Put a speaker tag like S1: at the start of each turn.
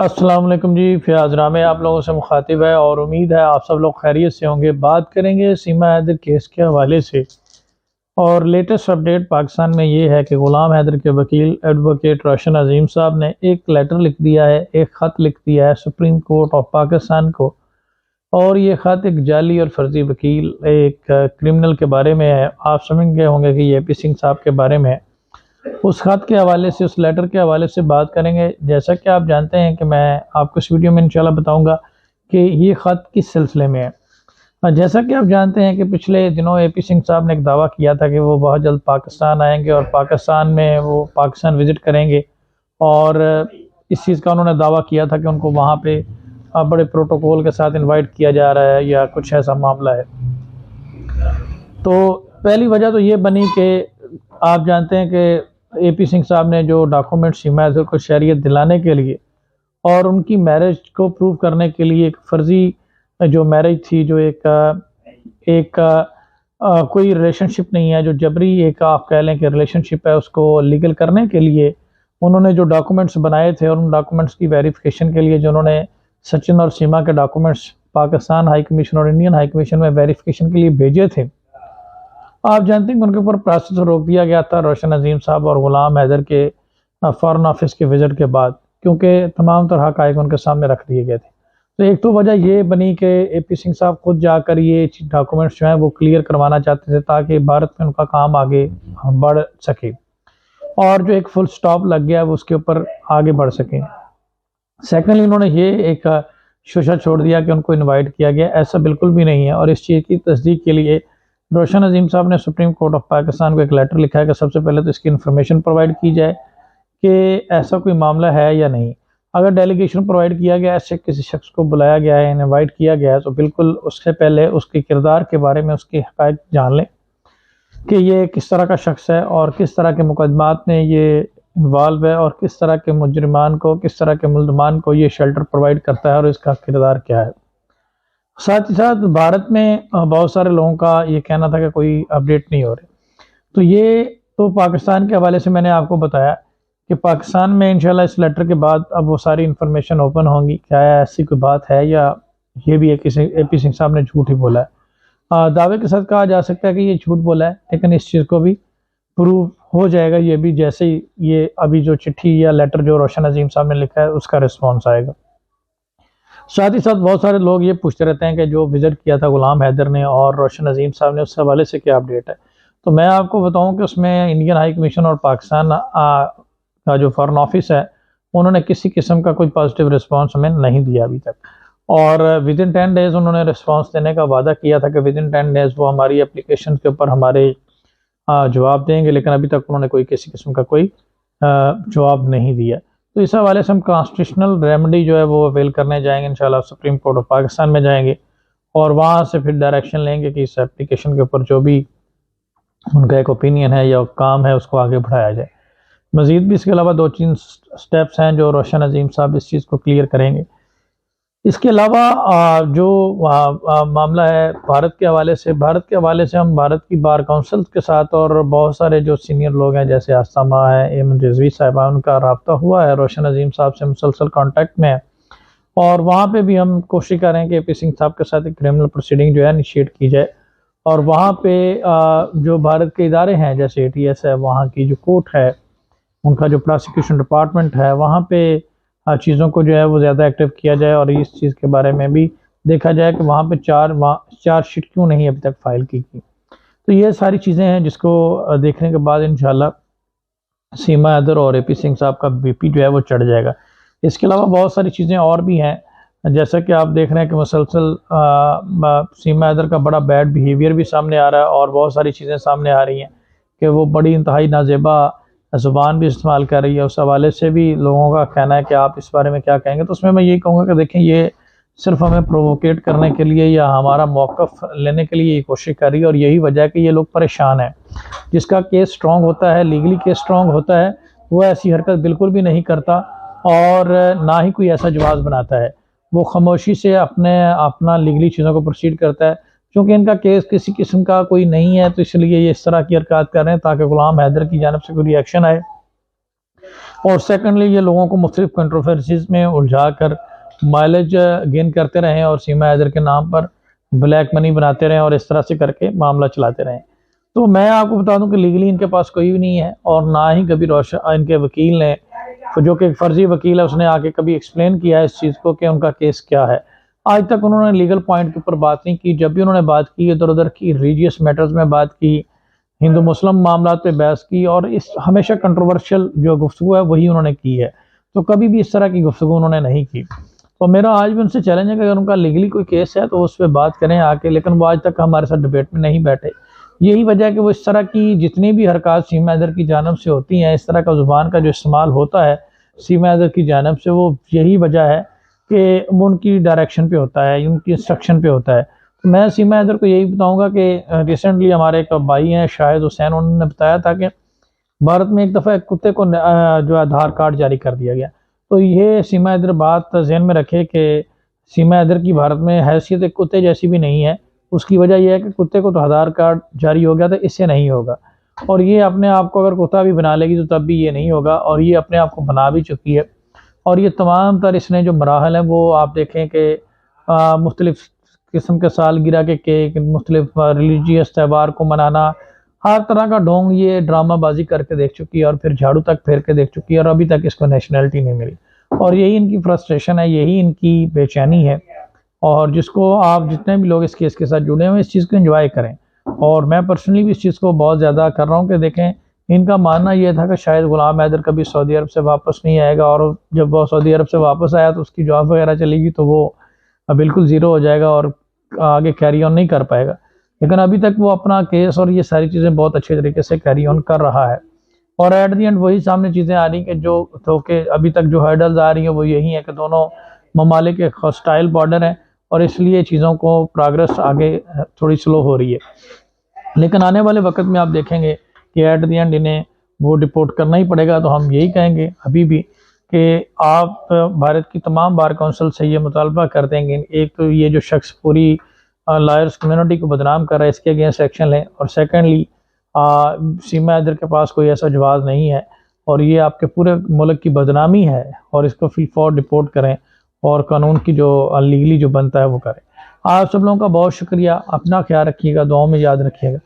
S1: अस्सलाम वालेकुम जी, फ़याज़ रामे आप लोगों से मुखातिब है और उम्मीद है आप सब लोग खैरियत से होंगे। बात करेंगे सीमा हैदर केस के हवाले से और लेटेस्ट अपडेट पाकिस्तान में ये है कि ग़ुलाम हैदर के वकील एडवोकेट रोशन अज़ीम साहब ने एक लेटर लिख दिया है, एक ख़त लिख दिया है सुप्रीम कोर्ट ऑफ पाकिस्तान को। और ये ख़त एक जाली और फ़र्ज़ी वकील एक क्रिमिनल के बारे में है। आप समझ गए होंगे कि ये ए पी सिंह साहब के बारे में है। उस ख़त के हवाले से, उस लेटर के हवाले से बात करेंगे। जैसा कि आप जानते हैं कि मैं आपको इस वीडियो में इंशाल्लाह बताऊंगा कि ये ख़त किस सिलसिले में है। जैसा कि आप जानते हैं कि पिछले दिनों ए पी सिंह साहब ने एक दावा किया था कि वो बहुत जल्द पाकिस्तान आएंगे और पाकिस्तान में वो पाकिस्तान विज़िट करेंगे। और इस चीज़ का उन्होंने दावा किया था कि उनको वहाँ पे बड़े प्रोटोकॉल के साथ इनवाइट किया जा रहा है या कुछ ऐसा मामला है। तो पहली वजह तो ये बनी कि आप जानते हैं कि ए पी सिंह साहब ने जो डॉक्यूमेंट सीमा हैदर को शहरियत दिलाने के लिए और उनकी मैरिज को प्रूव करने के लिए एक फ़र्ज़ी जो मैरिज थी, जो कोई रिलेशनशिप नहीं है, जो जबरी एक आप कह लें कि रिलेशनशिप है, उसको लीगल करने के लिए उन्होंने जो डॉक्यूमेंट्स बनाए थे और उन डॉक्यूमेंट्स की वेरिफिकेशन के लिए जो उन्होंने सचिन और सीमा के डॉक्यूमेंट्स पाकिस्तान हाई कमीशन और इंडियन हाई कमीशन में वेरिफिकेशन के लिए भेजे थे। आप जानते हैं कि उनके ऊपर प्रोसेस रोक दिया गया था रोशन अज़ीम साहब और ग़ुलाम हैदर के फ़ॉरेन ऑफिस के विज़िट के बाद, क्योंकि तमाम तरह हक़ाइक़ उनके सामने रख दिए गए थे। तो एक तो वजह ये बनी कि ए पी सिंह साहब खुद जाकर ये डॉक्यूमेंट्स जो हैं वो क्लियर करवाना चाहते थे ताकि भारत में उनका काम आगे बढ़ सके और जो एक फुल स्टॉप लग गया वो उसके ऊपर आगे बढ़ सकें। सेकेंडली उन्होंने ये एक शुशा छोड़ दिया कि उनको इनवाइट किया गया, ऐसा बिल्कुल भी नहीं है। और इस चीज़ की तस्दीक के लिए रोशन अज़ीम साहब ने सुप्रीम कोर्ट ऑफ पाकिस्तान को एक लेटर लिखा है कि सबसे पहले तो इसकी इन्फॉर्मेशन प्रोवाइड की जाए कि ऐसा कोई मामला है या नहीं। अगर डेलीगेशन प्रोवाइड किया गया, ऐसे किसी शख्स को बुलाया गया है, इनवाइट किया गया है, तो बिल्कुल उससे पहले उसके किरदार के बारे में उसके हक़ाइक़ जान लें कि ये किस तरह का शख्स है और किस तरह के मुकदमात में ये इन्वॉल्व है और किस तरह के मुजरिमान को, किस तरह के मुल्ज़मान को ये शेल्टर प्रोवाइड करता है और इसका किरदार क्या है। साथ ही साथ भारत में बहुत सारे लोगों का ये कहना था कि कोई अपडेट नहीं हो रहे। तो ये तो पाकिस्तान के हवाले से मैंने आपको बताया कि पाकिस्तान में इंशाल्लाह इस लेटर के बाद अब वो सारी इन्फॉर्मेशन ओपन होंगी। क्या ऐसी कोई बात है या ये भी है किसी ए पी सिंह साहब ने झूठ ही बोला है। दावे के साथ कहा जा सकता है कि ये झूठ बोला है, लेकिन इस चीज़ को भी प्रूव हो जाएगा ये भी, जैसे ही ये अभी जो चिट्ठी या लेटर जो रोशन अज़ीम साहब ने लिखा है उसका रिस्पॉन्स आएगा। साथ ही साथ बहुत सारे लोग ये पूछते रहते हैं कि जो विज़िट किया था ग़ुलाम हैदर ने और रोशन अज़ीम साहब ने, उस हवाले से क्या अपडेट है। तो मैं आपको बताऊं कि उसमें इंडियन हाई कमीशन और पाकिस्तान का जो फ़ॉरेन ऑफिस है उन्होंने किसी किस्म का कोई पॉजिटिव रिस्पांस हमें नहीं दिया अभी तक। और विद इन 10 डेज़ उन्होंने रिस्पांस देने का वादा किया था कि विद इन 10 डेज़ वो हमारी एप्लीकेशन के ऊपर हमारे जवाब देंगे, लेकिन अभी तक उन्होंने कोई किसी किस्म का कोई जवाब नहीं दिया। तो इस हवाले से हम कॉन्स्टिट्यूशनल रेमेडी जो है वो अवेल करने जाएंगे इंशाल्लाह, सुप्रीम कोर्ट ऑफ पाकिस्तान में जाएंगे और वहाँ से फिर डायरेक्शन लेंगे कि इस एप्लीकेशन के ऊपर जो भी उनका एक ओपिनियन है या काम है उसको आगे बढ़ाया जाए। मज़ीद भी इसके अलावा 2-3 स्टेप्स हैं जो रोशन अज़ीम साहब इस चीज़ को क्लियर करेंगे। इसके अलावा जो मामला है भारत के हवाले से, हम भारत की बार काउंसिल के साथ और बहुत सारे जो सीनियर लोग हैं जैसे आस्तामा है, एमन रिजवी साहिबा, उनका रब्ता हुआ है, रोशन अज़ीम साहब से मुसलसल कॉन्टैक्ट में है। और वहाँ पे भी हम कोशिश करें कि ए पी सिंह साहब के साथ एक क्रिमिनल प्रोसीडिंग जो है इनिशिएट की जाए और वहाँ पे जो भारत के इदारे हैं जैसे ATS है, वहाँ की जो कोर्ट है, उनका जो प्रोसिक्यूशन डिपार्टमेंट है, वहाँ पे चीज़ों को जो है वो ज़्यादा एक्टिव किया जाए और इस चीज़ के बारे में भी देखा जाए कि वहाँ पे चार्जशीट क्यों नहीं अभी तक फाइल की गई। तो ये सारी चीज़ें हैं जिसको देखने के बाद इंशाल्लाह सीमा हैदर और ए पी सिंह साहब का BP जो है वो चढ़ जाएगा। इसके अलावा बहुत सारी चीज़ें और भी हैं, जैसा कि आप देख रहे हैं कि मुसलसल सीमा हैदर का बड़ा बैड बिहेवियर भी सामने आ रहा है और बहुत सारी चीज़ें सामने आ रही हैं कि वो बड़ी इंतहाई नाज़ेबा ज़ुबान भी इस्तेमाल कर रही है। उस हवाले से भी लोगों का कहना है कि आप इस बारे में क्या कहेंगे। तो उसमें मैं यही कहूँगा कि देखें, ये सिर्फ हमें प्रोवोकेट करने के लिए या हमारा मौक़िफ़ लेने के लिए ये कोशिश कर रही है और यही वजह है कि ये लोग परेशान हैं। जिसका केस स्ट्रॉन्ग होता है, लीगली केस स्ट्रॉन्ग होता है, वो ऐसी हरकत बिल्कुल भी नहीं करता और ना ही कोई ऐसा जवाब बनाता है। वो खामोशी से अपना लीगली चीज़ों को प्रोसीड करता है। चूँकि इनका केस किसी किस्म का कोई नहीं है, तो इसलिए ये इस तरह की हरकत कर रहे हैं ताकि ग़ुलाम हैदर की जानिब से कोई रिएक्शन आए। और सेकेंडली ये लोगों को मुख्तलिफ कंट्रोवर्सीज में उलझा कर माइलेज गेन करते रहें और सीमा हैदर के नाम पर ब्लैक मनी बनाते रहें और इस तरह से करके मामला चलाते रहें। तो मैं आपको बता दूं कि लीगली इनके पास कोई भी नहीं है और ना ही कभी रोशन इनके वकील ने, जो कि एक फर्जी वकील है, उसने आके कभी एक्सप्लेन किया है इस चीज़ को कि उनका केस क्या है। आज तक उन्होंने लीगल पॉइंट के ऊपर बात नहीं की। जब भी उन्होंने बात की इधर उधर की रिलीजियस मैटर्स में बात की, हिंदू मुस्लिम मामला पे बहस की और इस हमेशा कंट्रोवर्शियल जो गुफ्तगू है वही उन्होंने की है। तो कभी भी इस तरह की गुफ्तगू उन्होंने नहीं की। तो मेरा आज भी उनसे चैलेंज है कि अगर उनका लीगली कोई केस है तो उस पर बात करें आके, लेकिन वो आज तक हमारे साथ डिबेट में नहीं बैठे। यही वजह है कि वो इस तरह की जितनी भी हरकत सीमा हैदर की जानब से होती हैं, इस तरह का ज़ुबान का जो इस्तेमाल होता है सीमा हैदर की जानब से, वो यही वजह है कि वो उनकी डायरेक्शन पे होता है, उनकी इंस्ट्रक्शन पे होता है। तो मैं सीमा हैदर को यही बताऊंगा कि रिसेंटली हमारे एक भाई हैं शाहिद हुसैन, उन्होंने बताया था कि भारत में एक दफ़ा एक कुत्ते को जो आधार कार्ड जारी कर दिया गया। तो ये सीमा हैदर बात जहन में रखे कि सीमा हैदर की भारत में हैसियत एक कुत्ते जैसी भी नहीं है। उसकी वजह यह है कि कुत्ते को तो आधार कार्ड जारी हो गया था, इससे नहीं होगा। और ये अपने आप को अगर कुत्ता भी बना लेगी तो तब भी ये नहीं होगा, और ये अपने आप को बना भी चुकी है। और ये तमाम तर इसने जो मराहल हैं वो आप देखें कि मुख्तलिफ किस्म के सालगिरह के केक, मुख्तलिफ रिलीजियस त्यौहार को मनाना, हर तरह का ढोंग ये ड्रामाबाजी करके देख चुकी है और फिर झाड़ू तक फेर के देख चुकी है और अभी तक इसको नेशनैलिटी नहीं मिली। और यही इनकी फ्रस्ट्रेशन है, यही इनकी बेचैनी है। और जिसको आप जितने भी लोग इस केस के साथ जुड़े हुए इस चीज़ को एंजॉय करें। और मैं पर्सनली भी इस चीज़ को बहुत ज़्यादा कर रहा हूँ कि देखें, इनका मानना यह था कि शायद गुलाम हैदर कभी सऊदी अरब से वापस नहीं आएगा, और जब वो सऊदी अरब से वापस आया तो उसकी जॉब वगैरह चलेगी तो वो बिल्कुल ज़ीरो हो जाएगा और आगे कैरी ऑन नहीं कर पाएगा। लेकिन अभी तक वो अपना केस और ये सारी चीज़ें बहुत अच्छे तरीके से कैरी ऑन कर रहा है। और एट दी एंड वही सामने चीज़ें आ रही कि जो तो कि अभी तक जो हर्डल्स आ रही हैं वो यही है कि दोनों ममालिक एक हॉस्टाइल बॉर्डर है और इसलिए चीज़ों को प्रोग्रेस आगे थोड़ी स्लो हो रही है। लेकिन आने वाले वक्त में आप देखेंगे कि एट दी एंड इन्हें वो डिपोर्ट करना ही पड़ेगा। तो हम यही कहेंगे अभी भी कि आप भारत की तमाम बार काउंसिल से ये मुतालबा कर देंगे, एक तो ये जो शख्स पूरी लॉयर्स कम्युनिटी को बदनाम कर रहा है इसके अगेंस्ट एक्शन लें, और सेकेंडली सीमा हैदर के पास कोई ऐसा जवाब नहीं है और ये आपके पूरे मुल्क की बदनामी है, और इसको फिल फॉर रिपोर्ट करें और कानून की जो लीगली जो बनता है वो करें। आप सब लोगों का बहुत शुक्रिया, अपना ख्याल रखिएगा, दुआओं में याद रखिएगा।